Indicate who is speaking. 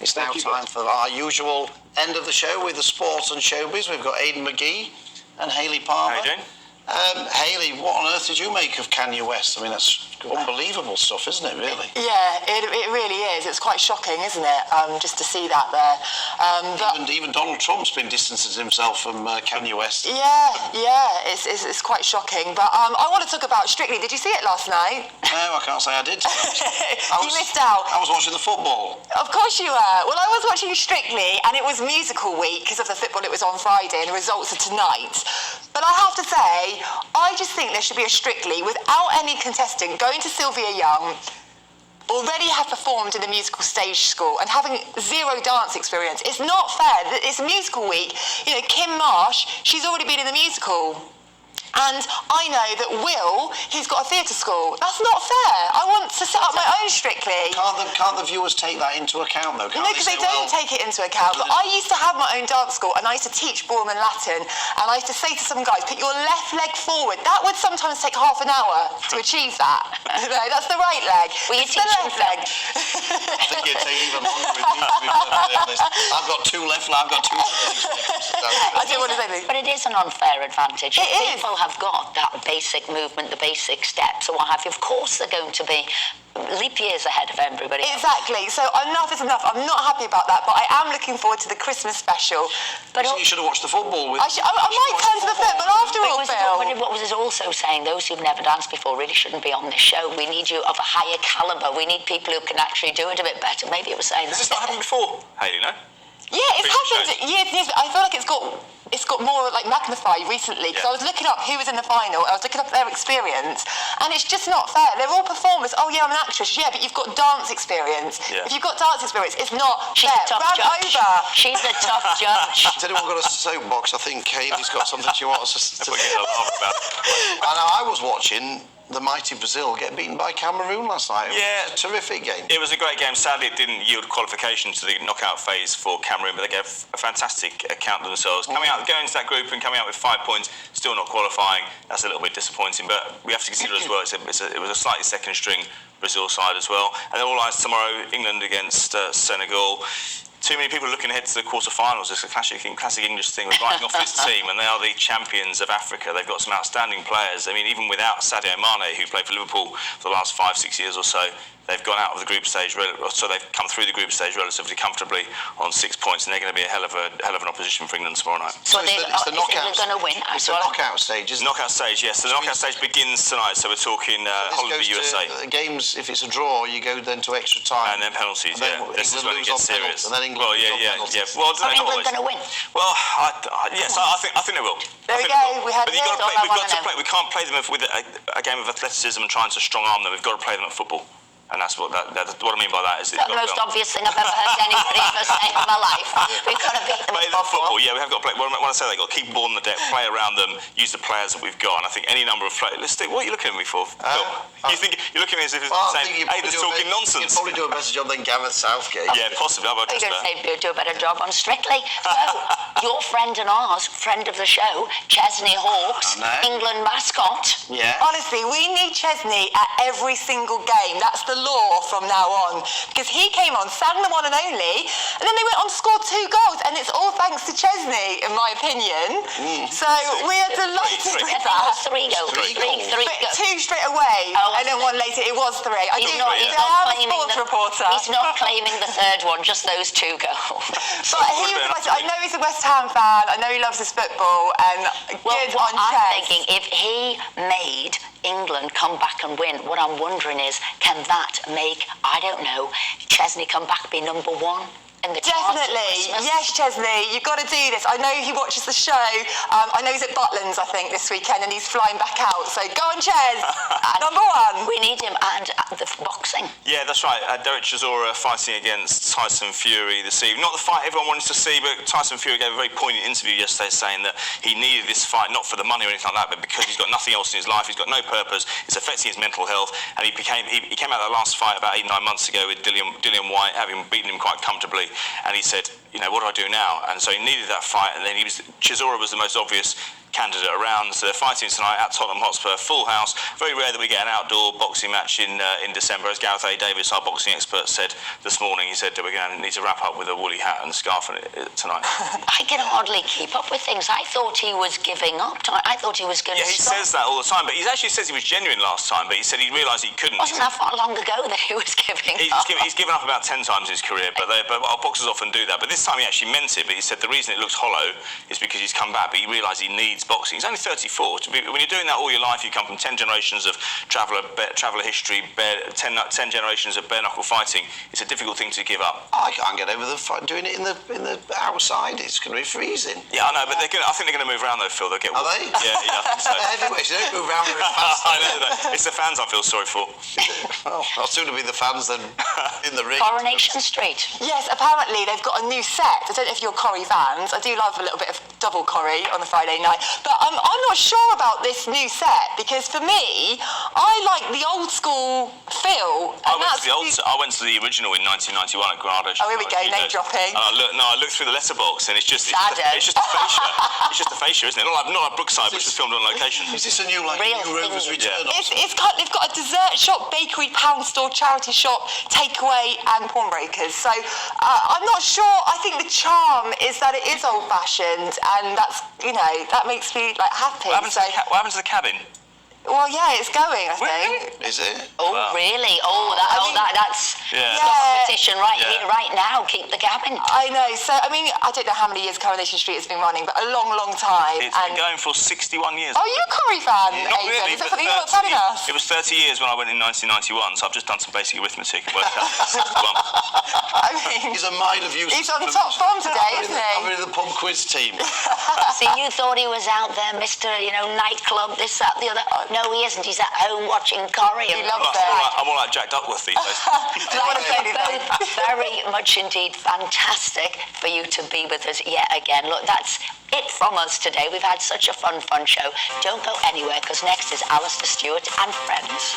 Speaker 1: It's now time for our usual end of the show with the sports and showbiz. We've got Aidan McGee and Hayley Palmer.
Speaker 2: How you doing?
Speaker 1: Hayley, what on earth did you make of Kanye West? I mean, that's unbelievable stuff, isn't it, really?
Speaker 3: Yeah, it really is. It's quite shocking, isn't it, just to see that there.
Speaker 1: Even Donald Trump's been distancing himself from Kanye West.
Speaker 3: Yeah, it's quite shocking. But I want to talk about Strictly. Did you see it last night?
Speaker 1: No, I can't say I did.
Speaker 3: You missed out.
Speaker 1: I was watching the football.
Speaker 3: Of course you were. Well, I was watching Strictly, and it was musical week because of the football. It was on Friday, and the results are tonight. But I have to say, I just think there should be a Strictly without any contestant going to Sylvia Young, already have performed in the musical stage school and having zero dance experience. It's not fair. It's musical week. You know, Kim Marsh, she's already been in the musical. And I know that Will, he's got a theatre school. That's not fair. I want to set up my own Strictly.
Speaker 1: Can't the viewers take that into account, though?
Speaker 3: No, because they don't take it into account. But I used to have my own dance school, and I used to teach ballroom and Latin, and I used to say to some guys, put your left leg forward. That would sometimes take half an hour to achieve that. No, that's the right leg.
Speaker 4: Well,
Speaker 3: it's the left leg.
Speaker 1: I think it'd take even longer with me, to be perfectly honest. I've got two left legs, I've got two legs.
Speaker 3: I don't want to say anything.
Speaker 4: But it is an unfair advantage.
Speaker 3: It is.
Speaker 4: People have got that basic movement, the basic steps, or what have you. Of course they're going to be leap years ahead of everybody else.
Speaker 3: Exactly. So enough is enough. I'm not happy about that, but I am looking forward to the Christmas special.
Speaker 1: But you should have watched the football.
Speaker 3: I might turn to the football after all, Phil.
Speaker 4: What was it also saying? Those who've never danced before really shouldn't be on this show. We need you of a higher calibre. We need people who can actually do it a bit better. Maybe it was saying
Speaker 2: Has this not happened before, Hayley, no?
Speaker 3: Yeah, it's happened years and years. I feel like it's got more like magnified recently because I was looking up who was in the final. I was looking up their experience, and it's just not fair. They're all performers. Oh yeah, I'm an actress. Yeah, but you've got dance experience. Yeah. If you've got dance experience, it's not
Speaker 4: She's
Speaker 3: fair.
Speaker 4: a tough judge. She's a tough judge.
Speaker 1: Has anyone got a soapbox? I think Hayley's got something she wants us to.
Speaker 2: We're getting a laugh about it.
Speaker 1: I was watching the mighty Brazil get beaten by Cameroon last night.
Speaker 2: Yeah.
Speaker 1: It was a terrific game.
Speaker 2: It was a great game. Sadly, it didn't yield qualification to the knockout phase for Cameroon, but they gave a fantastic account of themselves. Going into that group and coming out with 5 points, still not qualifying, that's a little bit disappointing, but we have to consider as well, it was a slightly second string Brazil side as well. And all eyes tomorrow, England against Senegal. Too many people are looking ahead to the quarterfinals. It's a classic English thing of writing off this team, and they are the champions of Africa. They've got some outstanding players. I mean, even without Sadio Mane, who played for Liverpool for the last 5-6 years or so, they've gone out of the group stage, so they've come through the group stage relatively comfortably on 6 points, and they're going to be a hell of an opposition for England tomorrow night.
Speaker 1: So it's the knockout.
Speaker 4: Going to win.
Speaker 1: It's the knockout stage, isn't it?
Speaker 2: Knockout stage, yes. So the knockout stage begins tonight. So we're talking Holland v USA.
Speaker 1: Games, if it's a draw, you go then to extra time,
Speaker 2: and then penalties. This is when it gets serious.
Speaker 1: And then England
Speaker 2: yeah. Well,
Speaker 4: so England going to win.
Speaker 2: Well, yes, I think they will.
Speaker 3: There we go. We had.
Speaker 2: But we can't play them with a game of athleticism and trying to strong arm them. We've got to play them at football. And that's what I mean by that. Is
Speaker 4: the most obvious thing I've ever heard anybody ever say in my life. We've got to beat them at football.
Speaker 2: Yeah, we have got to play. When I say they've got to keep the ball on the deck, play around them, use the players that we've got. And I think any number of players. What are you looking at me for? You think you're looking at me as if it's saying, "Hey, they're talking nonsense."
Speaker 1: You'd probably do a better job than Gareth Southgate.
Speaker 2: Yeah, possibly.
Speaker 4: You're going to say do a better job on Strictly. So, your friend and ours, friend of the show, Chesney Hawkes, England mascot.
Speaker 1: Yeah.
Speaker 3: Honestly, we need Chesney at every single game. That's the law from now on, because he came on, sang the one and only, and then they went on to score 2 goals, and it's all thanks to Chesney, in my opinion. So we are delighted with that.
Speaker 4: 3 goals. 3 goals.
Speaker 3: 2 straight away, and then 1 later. It was 3.
Speaker 4: He's not claiming the 3rd one, just those 2 goals.
Speaker 3: But I know he's a West Ham fan. I know he loves his football, and good on Ches.
Speaker 4: I'm thinking if he made England come back and win, what I'm wondering is, can that make, I don't know, Chesney come back, be number 1?
Speaker 3: Definitely. Yes, Chesney, you've got to do this. I know he watches the show. I know he's at Butlins, I think, this weekend, and he's flying back out. So go on, Ches. Number 1.
Speaker 4: We need him, and the boxing.
Speaker 2: Yeah, that's right. Derek Chisora fighting against Tyson Fury this evening. Not the fight everyone wanted to see, but Tyson Fury gave a very poignant interview yesterday saying that he needed this fight, not for the money or anything like that, but because he's got nothing else in his life. He's got no purpose. It's affecting his mental health. And he came out of that last fight about 8-9 months ago with Dillian White, having beaten him quite comfortably. And he said, what do I do now? And so he needed that fight, and then Chisora was the most obvious candidate around. So they're fighting tonight at Tottenham Hotspur, full house. Very rare that we get an outdoor boxing match in December. As Gareth A. Davis, our boxing expert, said this morning, he said that we're going to need to wrap up with a woolly hat and scarf tonight.
Speaker 4: I can hardly keep up with things. I thought he was giving up. I thought he was going to
Speaker 2: he
Speaker 4: stop.
Speaker 2: says that all the time, but he actually says he was genuine last time, but he said he realised he couldn't.
Speaker 4: Wasn't that far long ago that he was giving up?
Speaker 2: He's given up about 10 times in his career, but our boxers often do that. But this time he actually meant it, but he said the reason it looks hollow is because he's come back, but he realised he needs boxing. He's only 34. When you're doing that all your life, you come from 10 generations of traveller history, 10 generations of bare-knuckle fighting. It's a difficult thing to give up.
Speaker 1: I can't get over the fight doing it in the outside. It's going to be freezing.
Speaker 2: Yeah, I know, but I think they're going to move around though, Phil. They'll get.
Speaker 1: Are they?
Speaker 2: Yeah, I think so.
Speaker 1: Heavyweights, they don't move around very fast.
Speaker 2: I know that. It's the fans I feel sorry for.
Speaker 1: Well, I'll sooner be the fans than in the ring.
Speaker 4: Coronation Street.
Speaker 3: Yes, apparently they've got a new set. I don't know if you're Corrie fans. I do love a little bit of double Corrie on a Friday night. But I'm not sure about this new set, because for me, I like the old school feel.
Speaker 2: I went to the original in 1991 at Granada.
Speaker 3: Oh, here we go, name dropping.
Speaker 2: And I looked through the letterbox, and it's just a fascia. It's just a fascia, isn't it? Not like Brookside, which was filmed on location.
Speaker 1: Is this a new Rover's Return?
Speaker 3: They've got a dessert shop, bakery, pound store, charity shop, takeaway, and pawnbrokers. So I'm not sure. I think the charm is that it is old-fashioned, and that's that makes me happy.
Speaker 2: What happened to the cabin?
Speaker 3: Well, yeah, it's going, I think.
Speaker 1: Is it?
Speaker 4: Oh,
Speaker 2: Wow.
Speaker 4: really? That's
Speaker 2: Yeah.
Speaker 4: competition right
Speaker 2: Yeah.
Speaker 4: here, right now. Keep the cabin.
Speaker 3: I know. So, I mean, I don't know how many years Coronation Street has been running, but a long, long time.
Speaker 2: It's been going for 61 years.
Speaker 3: Oh, you're a Corrie fan,
Speaker 2: Not
Speaker 3: Aidan.
Speaker 2: really,
Speaker 3: Is that
Speaker 2: but
Speaker 3: something you're not telling us?
Speaker 2: It was 30 years when I went in 1991, so I've just done some basic arithmetic and worked out 61.
Speaker 3: I mean,
Speaker 1: He's a mile of use.
Speaker 3: he's on top form today, isn't
Speaker 1: I'm
Speaker 3: he?
Speaker 1: in the pub quiz team.
Speaker 4: See, you thought he was out there, Mr. Nightclub, this, that, the other. No, he isn't. He's at home watching Corrie.
Speaker 3: He loves
Speaker 2: I'm more like Jack Duckworth these days.
Speaker 3: Do you want to say anything?
Speaker 4: Both very much indeed fantastic for you to be with us yet again. Look, that's it from us today. We've had such a fun show. Don't go anywhere, because next is Alistair Stewart and friends.